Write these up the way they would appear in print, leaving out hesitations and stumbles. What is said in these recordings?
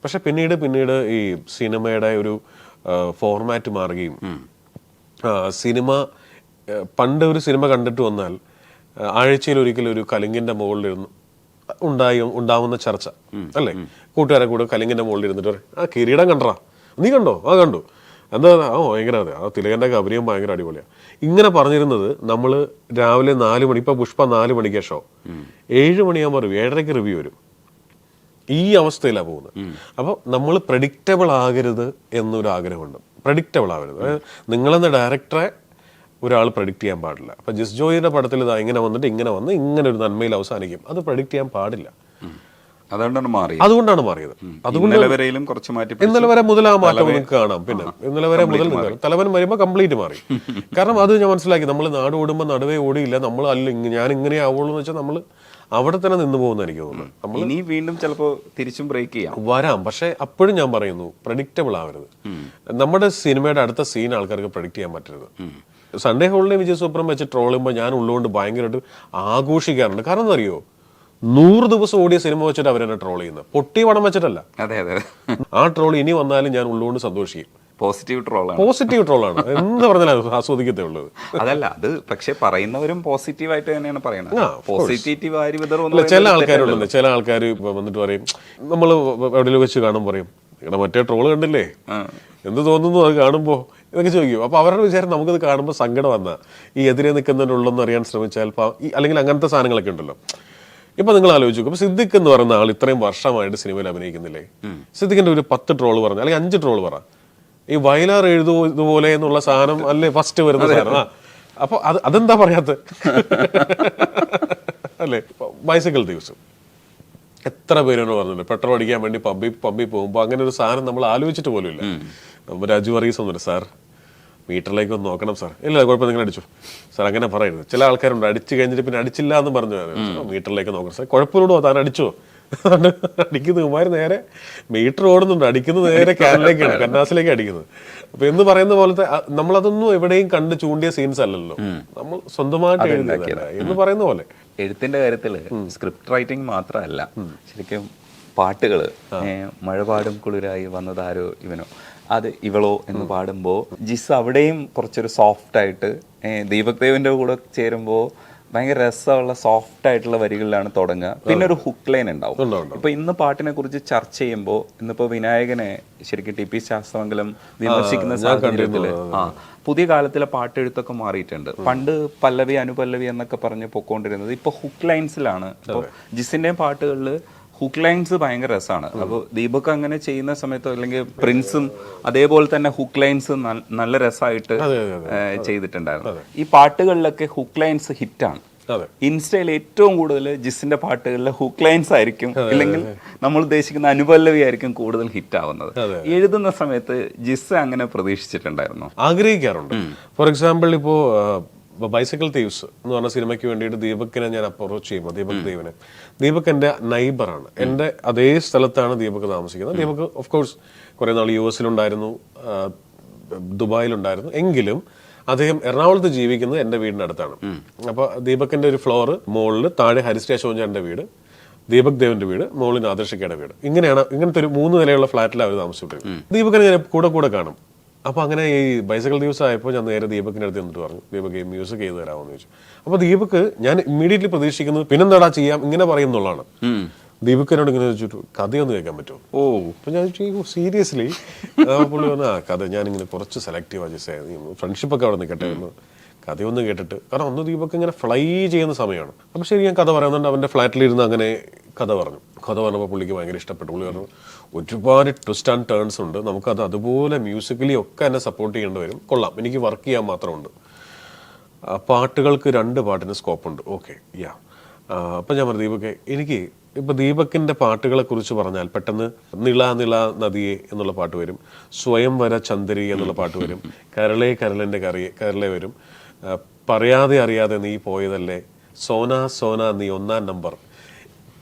പക്ഷെ പിന്നീട് ഈ സിനിമയുടെ ഒരു ഫോർമാറ്റ് മാറുകയും സിനിമ പണ്ട് ഒരു സിനിമ കണ്ടിട്ട് വന്നാൽ ആഴ്ചയിൽ ഒരിക്കലും ഒരു കലിങ്ങിന്റെ മുകളിലിരുന്ന് ഉണ്ടാവുന്ന ചർച്ച അല്ലേ, കൂട്ടുകാരെ കൂടെ കലിങ്ങിന്റെ മുകളിൽ ഇരുന്നിട്ട് ആ കിരീടം കണ്ടറാ, നീ കണ്ടോ? ആ കണ്ടു, എന്താ ഭയങ്കര അതെ, ആ തിലകന്റെ അഭിനയം ഭയങ്കര അടിപൊളിയാണ്. ഇങ്ങനെ പറഞ്ഞിരുന്നത് നമ്മൾ രാവിലെ 4 മണി, ഇപ്പൊ പുഷ്പ 4 മണിക്ക് ഷോ, 7 മണിയാകുമ്പോൾ റിവ്യൂ, 7:30 റിവ്യൂ വരും. ഈ അവസ്ഥയിലാണ് പോകുന്നത്. അപ്പോൾ നമ്മൾ പ്രഡിക്റ്റബിൾ ആകരുത് എന്നൊരു ആഗ്രഹമുണ്ട്. പ്രഡിക്റ്റബിൾ ആകരുത്, നിങ്ങളെന്ന ഡയറക്ടറെ ഒരാൾ പ്രഡിക്റ്റ് ചെയ്യാൻ പാടില്ല. അപ്പൊ ജിസ് ജോയിയുടെ പടത്തിൽ ഇതാ ഇങ്ങനെ വന്നിട്ട് ഇങ്ങനെ വന്ന് ഇങ്ങനെ ഒരു നന്മയിൽ അവസാനിക്കും, അത് പ്രഡിക്റ്റ് ചെയ്യാൻ പാടില്ല. അതുകൊണ്ടാണ് മാറിയത്. അതുകൊണ്ട് ഇന്നലെ വരെ മുതൽ ആ മാറ്റം നിങ്ങൾക്ക് കാണാം. പിന്നെ ഇന്നലെ വരെ മുതൽ തലവൻ വരുമ്പോൾ കംപ്ലീറ്റ് മാറി. കാരണം അത് ഞാൻ മനസ്സിലാക്കി, നമ്മൾ നാട് ഓടുമ്പോൾ നടുവേ ഓടിയില്ല, നമ്മൾ അല്ല ഞാൻ ഇങ്ങനെ ആവുള്ളൂ എന്ന് വെച്ചാൽ നമ്മൾ അവിടെ തന്നെ നിന്ന് പോകുന്ന എനിക്ക് തോന്നുന്നു. നമ്മൾ ഇനി വീണ്ടും ചിലപ്പോൾ തിരിച്ചും ബ്രേക്ക് ചെയ്യാം വരാം. പക്ഷെ അപ്പോഴും ഞാൻ പറയുന്നു, പ്രഡിക്റ്റബിൾ ആവരുത്. നമ്മുടെ സിനിമയുടെ അടുത്ത സീൻ ആൾക്കാർക്ക് പ്രഡിക്റ്റ് ചെയ്യാൻ പറ്റരുത്. സൺഡേ ഹോളിഡേ വിജയ് സൂപ്രം വെച്ച് ട്രോൾ ചെയ്യുമ്പോൾ ഞാൻ ഉള്ളുകൊണ്ട് ഭയങ്കരമായിട്ട് ആഘോഷിക്കാറുണ്ട്. കാരണം എന്താ അറിയോ, 100 ദിവസം ഓടിയ സിനിമ വെച്ചിട്ട് അവരെന്നെ ട്രോൾ ചെയ്യുന്നത്, പൊട്ടി പണം വെച്ചിട്ടല്ല. ആ ട്രോൾ ഇനി വന്നാലും ഞാൻ ഉള്ളുകൊണ്ട് സന്തോഷിക്കും. പോസിറ്റീവ് ട്രോളാണ് എന്ത് പറഞ്ഞാലും ആസ്വദിക്കത്തേ ഉള്ളത്. അതല്ല, അത് പക്ഷെ പറയുന്നവരും പോസിറ്റീവായിട്ട് തന്നെയാണ് പറയുന്നത്. ചില ആൾക്കാരുണ്ട്, ചില ആൾക്കാർ വന്നിട്ട് പറയും, നമ്മൾ എവിടെയെങ്കിലും വെച്ച് കാണുമ്പോൾ പറയും, ഇവിടെ മറ്റേ ട്രോള് കണ്ടില്ലേ, എന്ത് തോന്നുന്നു അത് കാണുമ്പോ ഇതൊക്കെ ചോദിക്കും. അപ്പൊ അവരുടെ വിചാരം നമുക്കത് കാണുമ്പോൾ സങ്കടം വന്നാ ഈ എതിരെ നിൽക്കുന്നതിനുള്ളെന്ന് അറിയാൻ ശ്രമിച്ചാൽ അല്ലെങ്കിൽ അങ്ങനത്തെ സാധനങ്ങളൊക്കെ ഉണ്ടല്ലോ. ഇപ്പൊ നിങ്ങൾ ആലോചിച്ചു, ഇപ്പൊ സിദ്ദിഖ് എന്ന് പറയുന്ന ആൾ ഇത്രയും വർഷമായിട്ട് സിനിമയിൽ അഭിനയിക്കുന്നില്ലേ, സിദ്ദിഖിന്റെ ഒരു 10 ട്രോള് പറഞ്ഞ അല്ലെങ്കിൽ 5 ട്രോള് പറ, ഈ വയലാർ എഴുതു ഇതുപോലെ എന്നുള്ള സാധനം അല്ലേ ഫസ്റ്റ് വരുന്ന സാധനം. അപ്പൊ അതെന്താ പറയാത്ത അല്ലേ? ബൈസിക്കിൾ ദിവസം എത്ര പേരാണ് പറഞ്ഞിട്ടുണ്ട്, പെട്രോൾ അടിക്കാൻ വേണ്ടി പബ്ബിൽ പോകുമ്പോൾ അങ്ങനെ ഒരു സാധനം നമ്മൾ ആലോചിച്ചിട്ട് പോലും ഇല്ല. രാജു വർഗീസ് ഒന്നുമില്ല, സാർ മീറ്ററിലേക്ക് ഒന്ന് നോക്കണം സാർ, ഇല്ല കുഴപ്പം നിങ്ങൾ അടിച്ചു സാർ, അങ്ങനെ പറയരുത്. ചില ആൾക്കാരുണ്ട് അടിച്ചു കഴിഞ്ഞിട്ട് പിന്നെ അടിച്ചില്ല എന്ന് പറഞ്ഞു, മീറ്ററിലേക്ക് നോക്കണം സാർ, കുഴപ്പമില്ലടോ താൻ അടിച്ചോ, അടിക്കുന്നത് കുമാരി നേരെ മീറ്റർ ഓടുന്നുണ്ട്, അടിക്കുന്നത് നേരെ ക്യാനിലേക്കാണ്, കന്നാസിലേക്ക് അടിക്കുന്നത്. അപ്പൊ എന്ന് പറയുന്ന പോലത്തെ നമ്മളതൊന്നും എവിടെയും കണ്ട് ചൂണ്ടിയ സീൻസ് അല്ലല്ലോ, നമ്മൾ സ്വന്തമായിട്ട് എഴുതിയതല്ല എന്ന് പറയുന്ന പോലെ. എഴുത്തിന്റെ കാര്യത്തില് സ്ക്രിപ്റ്റ് റൈറ്റിംഗ് മാത്രമല്ല, ശരിക്കും പാട്ടുകള് മഴപാടും കുളിരായി വന്നതാരോ ഇവനോ അത് ഇവളോ എന്ന് പാടുമ്പോൾ ജിസ് അവിടെയും കുറച്ചൊരു സോഫ്റ്റ് ആയിട്ട്, ദീപക് ദേവിന്റെ കൂടെ ചേരുമ്പോൾ ഭയങ്കര രസമുള്ള സോഫ്റ്റ് ആയിട്ടുള്ള വരികളിലാണ് തുടങ്ങുക. പിന്നെ ഒരു ഹുക്ക് ലൈൻ ഉണ്ടാവും. ഇപ്പൊ ഇന്ന് പാട്ടിനെ കുറിച്ച് ചർച്ച ചെയ്യുമ്പോൾ ഇന്നിപ്പോ വിനായകനെ ശരിക്കും ടി പി ശാസ്ത്രമംഗലം വിമർശിക്കുന്ന സാഹചര്യത്തില് പുതിയ കാലത്തിലെ പാട്ടെഴുത്തൊക്കെ മാറിയിട്ടുണ്ട്. പണ്ട് പല്ലവി അനുപല്ലവി എന്നൊക്കെ പറഞ്ഞ് പൊക്കോണ്ടിരുന്നത് ഇപ്പൊ ഹുക്ക് ലൈൻസിലാണ്. ഇപ്പൊ ജിസിന്റെയും പാട്ടുകളിൽ ഹുക്ക് ലൈൻസ് ഭയങ്കര രസമാണ്. അപ്പോൾ ദീപക് അങ്ങനെ ചെയ്യുന്ന സമയത്ത് അല്ലെങ്കിൽ പ്രിൻസും അതേപോലെ തന്നെ ഹുക്ക് ലൈൻസ് നല്ല രസമായിട്ട് ചെയ്തിട്ടുണ്ടായിരുന്നു. ഈ പാട്ടുകളിലൊക്കെ ഹുക്ക് ലൈൻസ് ഹിറ്റാണ്. ഇൻസ്റ്റയിൽ ഏറ്റവും കൂടുതൽ ജിസിന്റെ പാട്ടുകളിലെ ഹുക്ക് ലൈൻസ് ആയിരിക്കും, ഇല്ലെങ്കിൽ നമ്മൾ ഉദ്ദേശിക്കുന്ന അനുപല്ലവി ആയിരിക്കും കൂടുതൽ ഹിറ്റ് ആവുന്നത്. എഴുതുന്ന സമയത്ത് ജിസ് അങ്ങനെ പ്രതീക്ഷിച്ചിട്ടുണ്ടായിരുന്നു? ആഗ്രഹിക്കാറുണ്ട്. ഫോർ എക്സാമ്പിൾ ഇപ്പോ ബൈസിക്കിൾ തീവ്സ് എന്ന് പറഞ്ഞ സിനിമയ്ക്ക് വേണ്ടിയിട്ട് ദീപകിനെ ഞാൻ അപ്രോച്ച് ചെയ്യുമ്പോൾ, ദീപക് ദേവിനെ, ദീപക് എൻ്റെ നൈബറാണ്, എൻ്റെ അതേ സ്ഥലത്താണ് ദീപക് താമസിക്കുന്നത്. ദീപക് ഓഫ് കോഴ്സ് കുറെ നാൾ US-ലുണ്ടായിരുന്നു, ദുബായിലുണ്ടായിരുന്നു, എങ്കിലും അദ്ദേഹം എറണാകുളത്ത് ജീവിക്കുന്നത് എൻ്റെ വീടിൻ്റെ അടുത്താണ്. അപ്പൊ ദീപകിന്റെ ഒരു ഫ്ലോർ മുകളിൽ, താഴെ ഹരിസ്റ്റേ ശോഞ്ചാന്റെ വീട്, ദീപക് ദേവിന്റെ വീട്, മുകളിൽ ആദർശിക്കയുടെ വീട്, ഇങ്ങനത്തെ ഒരു 3 നിലയുള്ള ഫ്ലാറ്റിലാണ് അവർ താമസിച്ചിട്ടുണ്ട്. ദീപകിനെ ഞാൻ കൂടെ കാണും. അപ്പൊ അങ്ങനെ ഈ ബൈസിക്കിൾ ദിവസം ആയപ്പോൾ ഞാൻ നേരെ ദീപകിന്റെ അടുത്ത് എന്നിട്ട് പറഞ്ഞു, ദീപക് ഈ മ്യൂസിക് ചെയ്ത് തരാമെന്ന് ചോദിച്ചു. അപ്പൊ ദീപക് ഞാൻ ഇമ്മീഡിയറ്റ്ലി പ്രതീക്ഷിക്കുന്നത് പിന്നെന്താടാ ചെയ്യാം ഇങ്ങനെ പറയുന്നുള്ളതാണ്. ദീപകിനോട് ഇങ്ങനെ ചോദിച്ചിട്ടു കഥയൊന്ന് കേൾക്കാൻ പറ്റുമോ? അപ്പൊ ഞാൻ ചോദിച്ചു സീരിയസ്ലി? പുള്ളി പറഞ്ഞ കഥ ഞാനിങ്ങനെ കുറച്ച് സെലക്റ്റീവ് ഫ്രണ്ട്ഷിപ്പൊക്കെ അവിടെ നിൽക്കട്ടെ എന്ന്, കഥയൊന്ന് കേട്ടിട്ട്. കാരണം ഒന്ന് ദീപക് ഇങ്ങനെ ഫ്ലൈ ചെയ്യുന്ന സമയമാണ്. അപ്പൊ ശരി ഞാൻ കഥ പറയുന്നുണ്ട്. അവന്റെ ഫ്ലാറ്റിലിരുന്ന് അങ്ങനെ കഥ പറഞ്ഞപ്പോൾ പുള്ളിക്ക് ഭയങ്കര ഇഷ്ടപ്പെട്ടു. പുള്ളി പറഞ്ഞു ഒരുപാട് ട്വിസ്റ്റ് ആൻഡ് ടേൺസ് ഉണ്ട്, നമുക്കത് അതുപോലെ മ്യൂസിക്കലി ഒക്കെ എന്നെ സപ്പോർട്ട് ചെയ്യേണ്ടി വരും, കൊള്ളാം, എനിക്ക് വർക്ക് ചെയ്യാൻ മാത്രമുണ്ട്, പാട്ടുകൾക്ക് 2 പാട്ടിന് സ്കോപ്പുണ്ട്, ഓക്കെ യാ. അപ്പം ഞാൻ പറഞ്ഞു ദീപക്, എനിക്ക് ഇപ്പം ദീപകിൻ്റെ പാട്ടുകളെ കുറിച്ച് പറഞ്ഞാൽ പെട്ടെന്ന് നിള നദിയെ എന്നുള്ള പാട്ട് വരും, സ്വയംവര ചന്ദ്രി എന്നുള്ള പാട്ട് വരും, കരളിൻ്റെ കരളെ വരും, പറയാതെ അറിയാതെ നീ പോയതല്ലേ, സോന നീ 1-ാം നമ്പർ.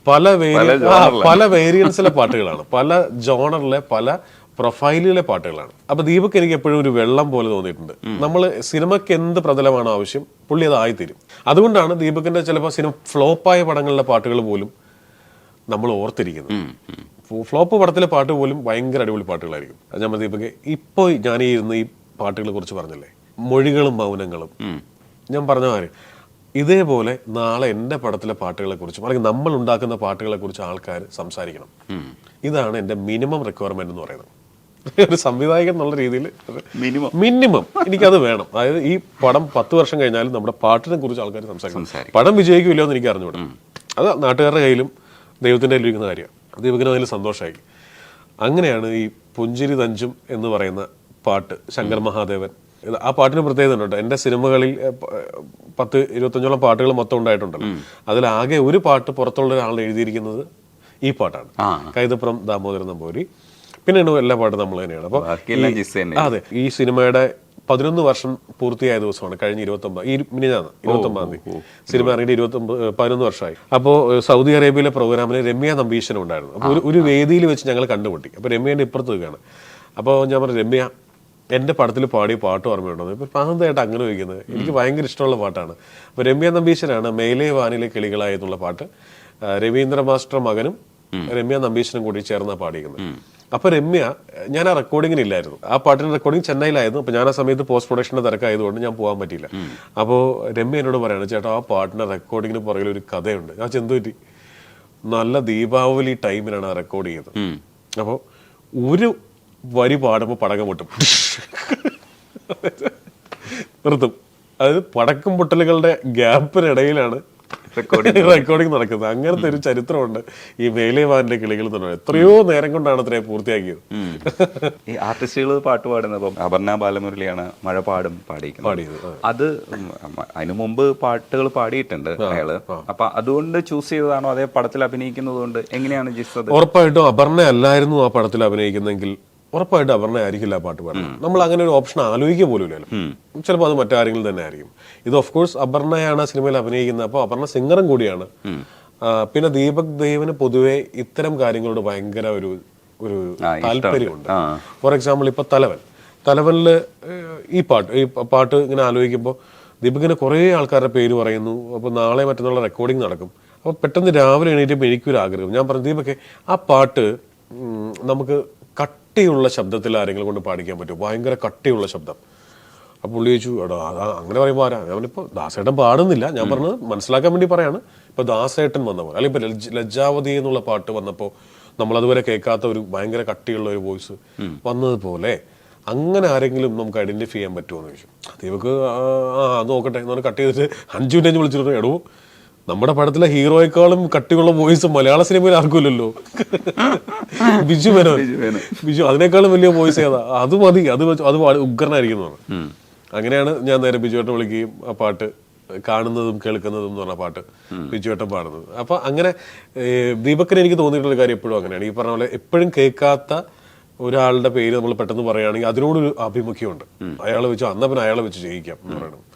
പല വേരിയൻസിലെ പാട്ടുകളാണ്, പല ജോണറിലെ പല പ്രൊഫൈലിലെ പാട്ടുകളാണ്. അപ്പൊ ദീപക് എനിക്ക് എപ്പോഴും ഒരു വെള്ളം പോലെ തോന്നിയിട്ടുണ്ട്. നമ്മൾ സിനിമയ്ക്ക് എന്ത് പ്രതലമാണോ ആവശ്യം, പുള്ളി അത് ആയിത്തീരും. അതുകൊണ്ടാണ് ദീപകിന്റെ ചിലപ്പോൾ സിനിമ ഫ്ലോപ്പായ പടങ്ങളിലെ പാട്ടുകൾ പോലും നമ്മൾ ഓർത്തിരിക്കുന്നത്. ഫ്ലോപ്പ് പടത്തിലെ പാട്ട് പോലും ഭയങ്കര അടിപൊളി പാട്ടുകളായിരിക്കും. അത് ഞാൻ ദീപക് ഇപ്പോൾ ഞാൻ ഈ ഇരുന്ന് ഈ പാട്ടുകളെ കുറിച്ച് പറഞ്ഞില്ലേ, മൊഴികളും മൗനങ്ങളും, ഞാൻ പറഞ്ഞ മാതിരി ഇതേപോലെ നാളെ എൻ്റെ പടത്തിലെ പാട്ടുകളെ കുറിച്ചും അല്ലെങ്കിൽ നമ്മൾ ഉണ്ടാക്കുന്ന പാട്ടുകളെ കുറിച്ച് ആൾക്കാർ സംസാരിക്കണം. ഇതാണ് എൻ്റെ മിനിമം റിക്വയർമെന്റ് എന്ന് പറയുന്നത്. ഒരു സംവിധായകൻ എന്നുള്ള രീതിയിൽ മിനിമം എനിക്കത് വേണം. അതായത് ഈ പടം 10 വർഷം കഴിഞ്ഞാലും നമ്മുടെ പാട്ടിനെ കുറിച്ച് ആൾക്കാർ സംസാരിക്കണം. പടം വിജയിക്കില്ലോ എന്ന് എനിക്ക് അറിഞ്ഞുകൂടാ. അത് നാട്ടുകാരുടെ കയ്യിലും ദൈവത്തിൻ്റെ കയ്യിലും ഇരിക്കുന്ന കാര്യമാണ്. ദീപകിന് അതിൽ സന്തോഷമായി. അങ്ങനെയാണ് ഈ പുഞ്ചിരി തഞ്ചും എന്ന് പറയുന്ന പാട്ട് ശങ്കർ മഹാദേവൻ. ആ പാട്ടിന് പ്രത്യേകത ഉണ്ട്. എൻ്റെ സിനിമകളിൽ 10-25ഓളം പാട്ടുകൾ മൊത്തം ഉണ്ടായിട്ടുണ്ടല്ലോ. അതിലാകെ ഒരു പാട്ട് പുറത്തുള്ള ഒരാൾ എഴുതിയിരിക്കുന്നത് ഈ പാട്ടാണ്, കൈതപ്പുറം ദാമോദരൻ നമ്പൂരി. പിന്നെ എല്ലാ പാട്ടും നമ്മൾ തന്നെയാണ്. അപ്പൊ അതെ, ഈ സിനിമയുടെ 11 വർഷം പൂർത്തിയായ ദിവസമാണ് കഴിഞ്ഞ 29-ആം തീയതി സിനിമ ഇറങ്ങിയിട്ട് 11 വർഷമായി. അപ്പോൾ സൗദി അറേബ്യയിലെ പ്രോഗ്രാമിൽ രമ്യ നമ്പീശനും ഉണ്ടായിരുന്നു. അപ്പോൾ ഒരു വേദിയിൽ വെച്ച് ഞങ്ങൾ കണ്ടുമുട്ടി. അപ്പോൾ രമ്യേൻ്റെ ഇപ്പുറത്ത് നിൽക്കുകയാണ്. അപ്പോൾ ഞാൻ പറഞ്ഞു, രമ്യ എൻ്റെ പടത്തിൽ പാടിയ പാട്ട് ഓർമ്മയുണ്ടോ? ഇപ്പൊ പാന്തയായിട്ട് അങ്ങനെ ചോദിക്കുന്നത് എനിക്ക് ഭയങ്കര ഇഷ്ടമുള്ള പാട്ടാണ്. അപ്പൊ രമ്യ നമ്പീശനാണ് മേലെ വാനിലെ കിളികളായി എന്നുള്ള പാട്ട് രവീന്ദ്ര മാസ്റ്റർ മകനും രമ്യ നമ്പീശനും കൂടി ചേർന്നാ പാടിയിരിക്കുന്നത്. അപ്പൊ രമ്യ, ഞാൻ ആ റെക്കോർഡിങ്ങിന് ഇല്ലായിരുന്നു. ആ പാട്ടിന്റെ റെക്കോർഡിങ് ചെന്നൈയിലായിരുന്നു. അപ്പൊ ഞാൻ ആ സമയത്ത് പോസ്റ്റ് പ്രൊഡക്ഷന്റെ തിരക്കായതുകൊണ്ട് ഞാൻ പോകാൻ പറ്റിയില്ല. അപ്പോൾ രമ്യ എന്നോട് പറയാണ്, ചേട്ടാ ആ പാട്ടിന്റെ റെക്കോർഡിങ്ങിന് പുറകിൽ ഒരു കഥയുണ്ട്. ഞാൻ ചെന്തുപറ്റി, നല്ല ദീപാവലി ടൈമിലാണ് ആ റെക്കോർഡ് ചെയ്തത്. അപ്പോൾ ഒരു വരി പാടുമ്പോൾ പടക്കം പൊട്ടും, നിർത്തും. അതായത് പടക്കം പൊട്ടലുകളുടെ ഗ്യാപ്പിനിടയിലാണ് റെക്കോർഡിങ് നടക്കുന്നത്. അങ്ങനത്തെ ഒരു ചരിത്രമുണ്ട് ഈ മേലേവാന്റെ കിളികൾ എന്ന് പറയുന്നത്. എത്രയോ നേരം കൊണ്ടാണ് അത്രയും പൂർത്തിയാക്കിയത്. ഈ ആർട്ടിസ്റ്റുകൾ പാട്ട് പാടുന്നത് അപർണ ബാലമുരളിയാണ് മഴപാടും പാടിയത്. അത് അതിനു മുമ്പ് പാട്ടുകൾ പാടിയിട്ടുണ്ട് അയാള്. അപ്പൊ അതുകൊണ്ട് ചൂസ് ചെയ്തതാണോ അതേ പടത്തിൽ അഭിനയിക്കുന്നത് കൊണ്ട് എങ്ങനെയാണ് ജിസ്? ഉറപ്പായിട്ടും അപർണ അല്ലായിരുന്നു ആ പടത്തിൽ അഭിനയിക്കുന്നെങ്കിൽ ഉറപ്പായിട്ടും അപർണ ആയിരിക്കില്ല പാട്ട് പാടുന്നത്. നമ്മൾ അങ്ങനെ ഒരു ഓപ്ഷൻ ആലോചിക്കുക പോലും ഇല്ലല്ലോ. ചിലപ്പോൾ അത് മറ്റാരെങ്കിലും തന്നെ ആയിരിക്കും. ഇത് ഓഫ് കോഴ്സ് അപർണയാണ് സിനിമയിൽ അഭിനയിക്കുന്നത്. അപ്പോൾ അപർണ സിംഗറും കൂടിയാണ്. പിന്നെ ദീപക് ദേവിന് പൊതുവെ ഇത്തരം കാര്യങ്ങളോട് ഭയങ്കര ഒരു താല്പര്യമുണ്ട്. ഫോർ എക്സാമ്പിൾ ഇപ്പൊ തലവനില് ഈ പാട്ട് ഇങ്ങനെ ആലോചിക്കുമ്പോൾ ദീപകിന് കുറേ ആൾക്കാരുടെ പേര് പറയുന്നു. അപ്പോൾ നാളെ മറ്റന്നുള്ള റെക്കോർഡിംഗ് നടക്കും. അപ്പോൾ പെട്ടെന്ന് രാവിലെ എണീറ്റപ്പോൾ എനിക്കൊരു ആഗ്രഹം. ഞാൻ പറഞ്ഞു, ദീപകെ ആ പാട്ട് നമുക്ക് കട്ടിയുള്ള ശബ്ദത്തിൽ ആരെങ്കിലും കൊണ്ട് പാടിക്കാൻ പറ്റും, ഭയങ്കര കട്ടിയുള്ള ശബ്ദം. അപ്പോൾ പുള്ളി ചോദിച്ചു, എടാ അങ്ങനെ പറയുമ്പോൾ ആരാ? ഞാനിപ്പോൾ ദാസേട്ടൻ പാടുന്നില്ല, ഞാൻ പറഞ്ഞത് മനസ്സിലാക്കാൻ വേണ്ടി പറയാണ്. ഇപ്പൊ ദാസേട്ടൻ വന്ന പോലെ, അല്ലെങ്കിൽ ഇപ്പൊ ലജ്ജാവതി എന്നുള്ള പാട്ട് വന്നപ്പോൾ നമ്മൾ അതുവരെ കേൾക്കാത്ത ഒരു ഭയങ്കര കട്ടിയുള്ള ഒരു വോയിസ് വന്നതുപോലെ അങ്ങനെ ആരെങ്കിലും നമുക്ക് ഐഡന്റിഫൈ ചെയ്യാൻ പറ്റുമോ എന്ന് ചോദിച്ചു. ദീപക്ക് അത് നോക്കട്ടെ എന്ന് പറഞ്ഞ് കട്ട് ചെയ്തിട്ട് 5 മിനിറ്റ് വിളിച്ചിട്ട്, എടോ നമ്മുടെ പടത്തിലെ ഹീറോയെക്കാളും കട്ടിയുള്ള വോയിസ് മലയാള സിനിമയിൽ ആർക്കുമില്ലല്ലോ, ബിജു അതിനേക്കാളും വലിയ വോയിസ് ഏതാ? അത് മതി, അത് ഉഗ്രനായിരിക്കുന്നു. അങ്ങനെയാണ് ഞാൻ നേരെ ബിജുവേട്ടൻ വിളിക്കുകയും ആ പാട്ട് കാണുന്നതും കേൾക്കുന്നതും എന്ന് പറഞ്ഞ പാട്ട് ബിജുവേട്ടൻ പാടുന്നത്. അപ്പൊ അങ്ങനെ ദീപക്കിന് എനിക്ക് തോന്നിയിട്ടുള്ള കാര്യം എപ്പോഴും അങ്ങനെയാണ്. ഈ പറഞ്ഞ പോലെ എപ്പോഴും കേൾക്കാത്ത ഒരാളുടെ പേര് നമ്മൾ പെട്ടെന്ന് പറയുകയാണെങ്കിൽ അതിനോടൊരു ആഭിമുഖ്യമുണ്ട്. അയാളെ വെച്ച് അന്നപ്പൻ അയാളെ വെച്ച് ചെയ്യിക്കാം എന്ന് പറയണം.